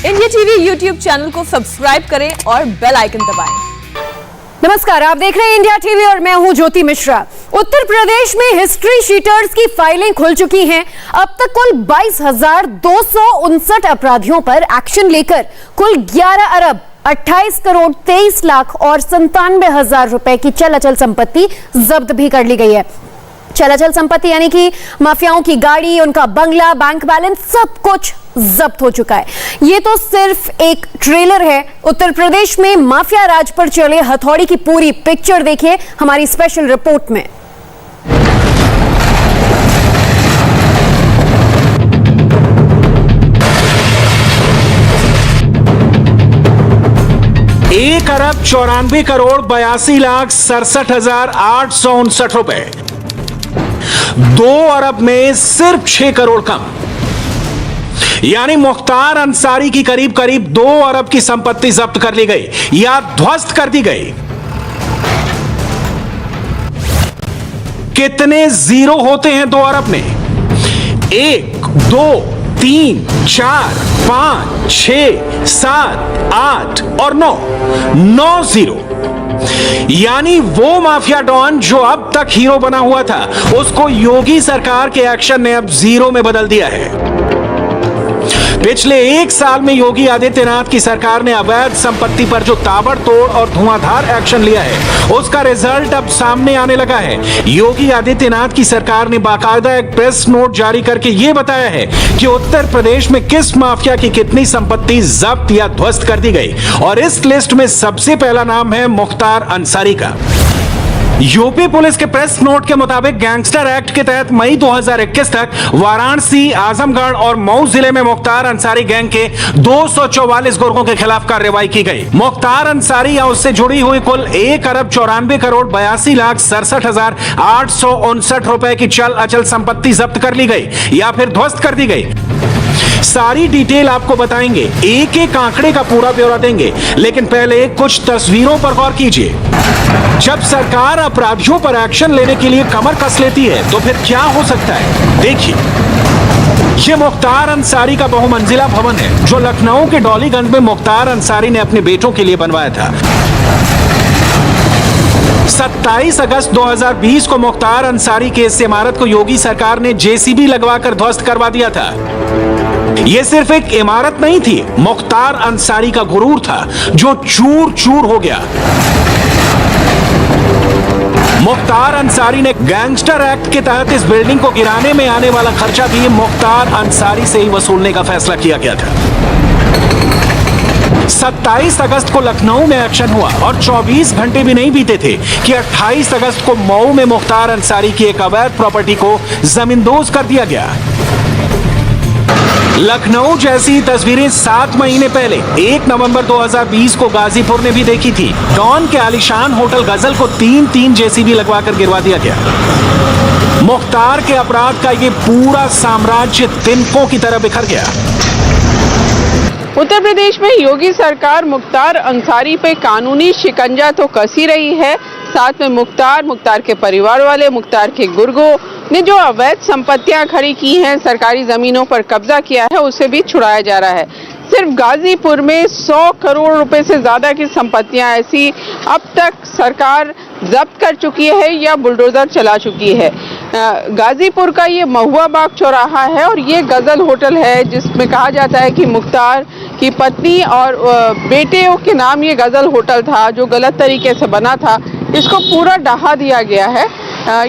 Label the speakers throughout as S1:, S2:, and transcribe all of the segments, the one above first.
S1: India TV YouTube channel को subscribe करें और बेल आइकन दबाएं।
S2: नमस्कार, आप देख रहे हैं इंडिया टीवी और मैं हूं ज्योति मिश्रा। उत्तर प्रदेश में हिस्ट्री शीटर्स की फाइलें खुल चुकी हैं। अब तक कुल 22,259 अपराधियों पर एक्शन लेकर कुल 11 अरब 28 करोड़ 23 लाख और 97,000 रुपए की चल अचल संपत्ति जब्त भी कर ली गई है। चल अचल संपत्ति यानी कि माफियाओं की गाड़ी, उनका बंगला, बैंक बैलेंस, सब कुछ जब्त हो चुका है। ये तो सिर्फ एक ट्रेलर है। उत्तर प्रदेश में माफिया राज पर चले हथौड़ी की पूरी पिक्चर देखिए हमारी स्पेशल रिपोर्ट में।
S3: एक अरब 94 करोड़ 82 लाख 67,859 रुपए, 2 अरब में सिर्फ 6 करोड़ कम, यानी मुख्तार अंसारी की करीब करीब 2 अरब की संपत्ति जब्त कर ली गई या ध्वस्त कर दी गई। कितने जीरो होते हैं 2 अरब में? 1, 2, 3, 4, 5, 6, 7, 8 और 9 जीरो। यानी वो माफिया डॉन जो अब तक हीरो बना हुआ था, उसको योगी सरकार के एक्शन ने अब जीरो में बदल दिया है। पिछले 1 साल में योगी आदित्यनाथ की सरकार ने अवैध संपत्ति पर जो ताबड़तोड़ और धुआंधार एक्शन लिया है, उसका रिजल्ट अब सामने आने लगा है। योगी आदित्यनाथ की सरकार ने बाकायदा एक प्रेस नोट जारी करके यह बताया है कि उत्तर प्रदेश में किस माफिया की कितनी संपत्ति जब्त या ध्वस्त कर दी गई, और इस लिस्ट में सबसे पहला नाम है मुख्तार अंसारी का। यूपी पुलिस के प्रेस नोट के मुताबिक गैंगस्टर एक्ट के तहत मई 2021 तक वाराणसी, आजमगढ़ और मऊ जिले में मुख्तार अंसारी गैंग के 244 गुर्गों के खिलाफ कार्रवाई की गई। मुख्तार अंसारी या उससे जुड़ी हुई कुल 1 अरब 94 करोड़ 82 लाख 67,859 रुपए की चल अचल संपत्ति जब्त कर ली गई या फिर ध्वस्त कर दी गई। सारी डिटेल आपको बताएंगे, एक एक आंकड़े का पूरा ब्यौरा देंगे, लेकिन पहले कुछ तस्वीरों पर गौर कीजिए। जब सरकार अपराधियों पर एक्शन लेने के लिए कमर कस लेती है तो फिर क्या हो सकता है, देखिए। यह मुख्तार अंसारी का बहुमंजिला भवन है जो लखनऊ के डॉलीगंज में मुख्तार अंसारी ने अपने बेटों के लिए बनवाया था। 27 अगस्त 2020 को मुख्तार अंसारी के इस इमारत को योगी सरकार ने जेसीबी लगवाकर ध्वस्त करवा दिया था। यह सिर्फ एक इमारत नहीं थी, मुख्तार अंसारी का गुरूर था जो चूर चूर हो गया। मुख्तार अंसारी ने गैंगस्टर एक्ट के तहत इस बिल्डिंग को गिराने में आने वाला खर्चा भी मुख्तार अंसारी से ही वसूलने का फैसला किया गया था। 27 अगस्त को लखनऊ में एक्शन हुआ और 24 घंटे भी नहीं बीते थे कि 28 अगस्त को मऊ में मुख्तार अंसारी की एक अवैध प्रॉपर्टी को जमींदोज कर दिया गया। लखनऊ जैसी तस्वीरें 7 महीने पहले 1 नवंबर 2020 को गाजीपुर ने भी देखी थी। डॉन के आलीशान होटल गजल को 3 जेसीबी लगवाकर गिरवा दिया गया। मुख्तार के अपराध का ये पूरा साम्राज्य तिनकों की तरह बिखर गया।
S4: उत्तर प्रदेश में योगी सरकार मुख्तार अंसारी पे कानूनी शिकंजा तो कस ही रही है, साथ में मुख्तार के परिवार वाले, मुख्तार के गुर्गों ने जो अवैध संपत्तियां खड़ी की हैं, सरकारी जमीनों पर कब्जा किया है, उसे भी छुड़ाया जा रहा है। सिर्फ गाजीपुर में 100 करोड़ रुपए से ज्यादा की संपत्तियां ऐसी अब तक सरकार जब्त कर चुकी है या बुलडोजर चला चुकी है। गाजीपुर का ये महुआ बाग चौराहा है और ये गजल होटल है जिसमें कहा जाता है कि मुख्तार की पत्नी और बेटे के नाम ये गजल होटल था, जो गलत तरीके से बना था। इसको पूरा ढहा दिया गया है।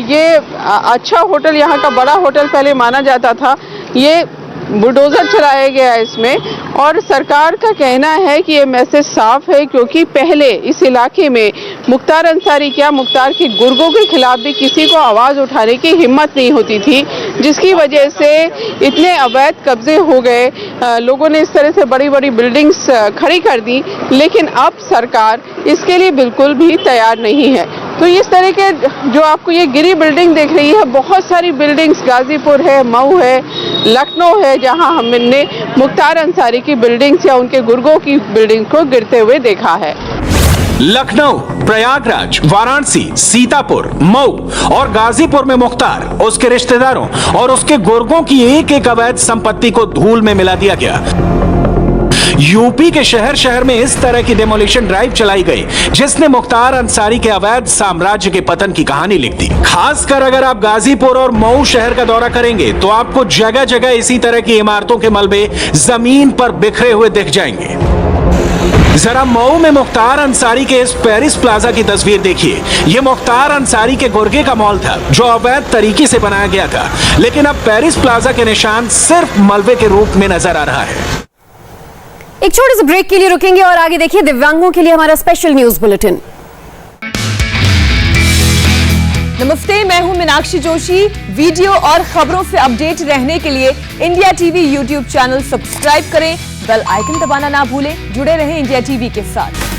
S4: ये अच्छा होटल, यहाँ का बड़ा होटल पहले माना जाता था, ये बुलडोजर चलाया गया है इसमें। और सरकार का कहना है कि ये मैसेज साफ है, क्योंकि पहले इस इलाके में मुख्तार अंसारी क्या, मुख्तार के गुर्गों के खिलाफ भी किसी को आवाज़ उठाने की हिम्मत नहीं होती थी, जिसकी वजह से इतने अवैध कब्जे हो गए। लोगों ने इस तरह से बड़ी बड़ी बिल्डिंग्स खड़ी कर दी, लेकिन अब सरकार इसके लिए बिल्कुल भी तैयार नहीं है। तो इस तरह के जो आपको ये गिरी बिल्डिंग देख रही है, बहुत सारी बिल्डिंग्स गाजीपुर है, मऊ है, लखनऊ है, जहां हमने मुख्तार अंसारी की बिल्डिंग्स या उनके गुर्गों की बिल्डिंग को गिरते हुए देखा है।
S3: लखनऊ, प्रयागराज, वाराणसी, सीतापुर, मऊ और गाजीपुर में मुख्तार, उसके रिश्तेदारों और उसके गुर्गों की एक एक अवैध संपत्ति को धूल में मिला दिया गया। यूपी के शहर शहर में इस तरह की डेमोलिशन ड्राइव चलाई गई जिसने मुख्तार अंसारी के अवैध साम्राज्य के पतन की कहानी लिख दी। खासकर अगर आप गाजीपुर और मऊ शहर का दौरा करेंगे तो आपको जगह जगह इसी तरह की इमारतों के मलबे जमीन पर बिखरे हुए दिख जाएंगे। जरा मऊ में मुख्तार अंसारी के इस पेरिस प्लाजा की तस्वीर देखिए। यह मुख्तार अंसारी के गुर्गे का मॉल था जो अवैध तरीके से बनाया गया था, लेकिन अब पेरिस प्लाजा के निशान सिर्फ मलबे के रूप में नजर आ रहा है।
S2: एक छोटे से ब्रेक के लिए रुकेंगे और आगे देखिए दिव्यांगों के लिए हमारा स्पेशल न्यूज बुलेटिन।
S1: नमस्ते, मैं हूं मीनाक्षी जोशी। वीडियो और खबरों से अपडेट रहने के लिए India TV YouTube channel subscribe करें, बेल आइकन दबाना ना भूलें। जुड़े रहें इंडिया टीवी के साथ।